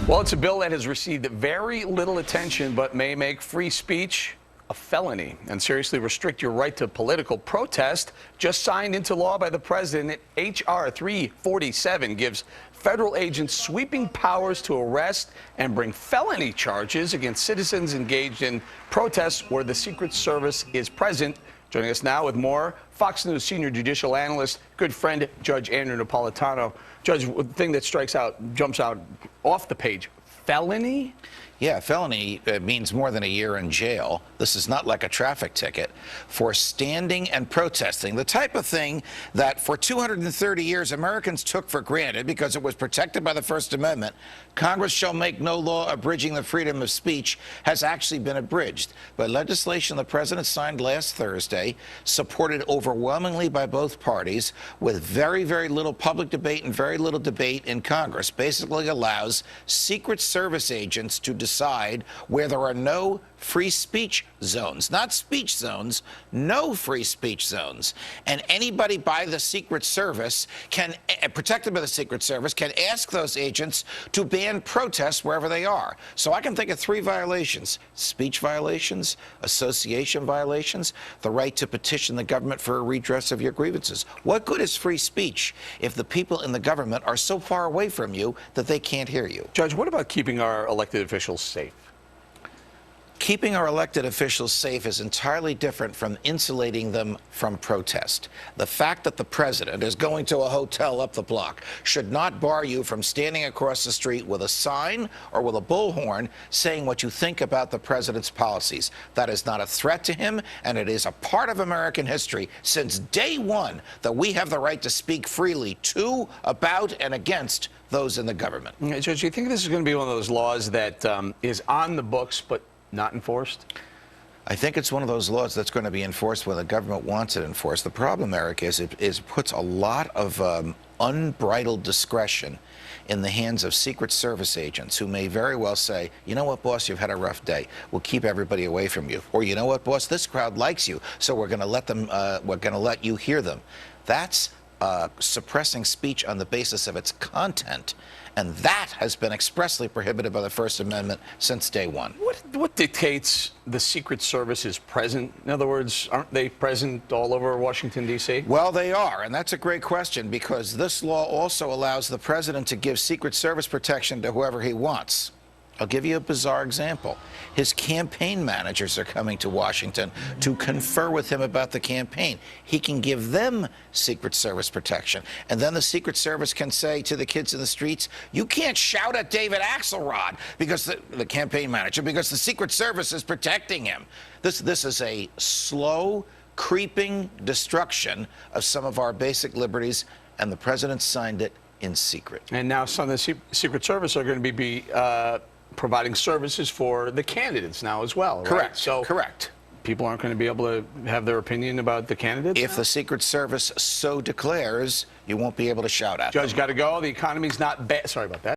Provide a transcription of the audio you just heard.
Well, it's a bill that has received very little attention, but may make free speech a felony and seriously restrict your right to political protest. Just signed into law by the president, H.R. 347 gives federal agents sweeping powers to arrest and bring felony charges against citizens engaged in protests where the Secret Service is present. Joining us now with more, Fox News senior judicial analyst, good friend, Judge Andrew Napolitano. Judge, the thing that jumps out off the page, felony? Yeah, felony means more than a year in jail. This is not like a traffic ticket. For standing and protesting, the type of thing that for 230 years Americans took for granted because it was protected by the First Amendment, Congress shall make no law abridging the freedom of speech, has actually been abridged by legislation the president signed last Thursday, supported overwhelmingly by both parties, with very, very little public debate and very little debate in Congress. Basically allows Secret Service agents to decide where there are no free speech zones, not speech zones, no free speech zones. And anybody by the Secret Service can, protected by the Secret Service, can ask those agents to ban protests wherever they are. So I can think of 3 violations: speech violations, association violations, the right to petition the government for a redress of your grievances. What good is free speech if the people in the government are so far away from you that they can't hear you? Judge, what about keeping our elected officials safe? Keeping our elected officials safe is entirely different from insulating them from protest. The fact that the president is going to a hotel up the block should not bar you from standing across the street with a sign or with a bullhorn saying what you think about the president's policies. That is not a threat to him, and it is a part of American history since day one that we have the right to speak freely to, about, and against those in the government. Judge, do you think this is going to be one of those laws that is on the books but not enforced? I think it's one of those laws that's going to be enforced when the government wants it enforced. The problem, Eric, is it puts a lot of unbridled discretion in the hands of Secret Service agents who may very well say, you know what, boss, you've had a rough day. We'll keep everybody away from you. Or, you know what, boss, this crowd likes you, so we're going to let them, we're going to let you hear them. That's suppressing speech on the basis of its content, and that has been expressly prohibited by the First Amendment since day one. What dictates the Secret Service is present? In other words, aren't they present all over Washington, D.C.? Well, they are, and that's a great question, because this law also allows the president to give Secret Service protection to whoever he wants. I'll give you a bizarre example. His campaign managers are coming to Washington to confer with him about the campaign. He can give them Secret Service protection. And then the Secret Service can say to the kids in the streets, you can't shout at David Axelrod, because the campaign manager, because the Secret Service is protecting him. This is a slow, creeping destruction of some of our basic liberties, and the president signed it in secret. And now some of the Secret Service are going to be providing services for the candidates now as well, right? Correct. So correct. People aren't going to be able to have their opinion about the candidates? If the Secret Service so declares, you won't be able to shout at them. Judge, got to go. The economy's not bad. Sorry about that.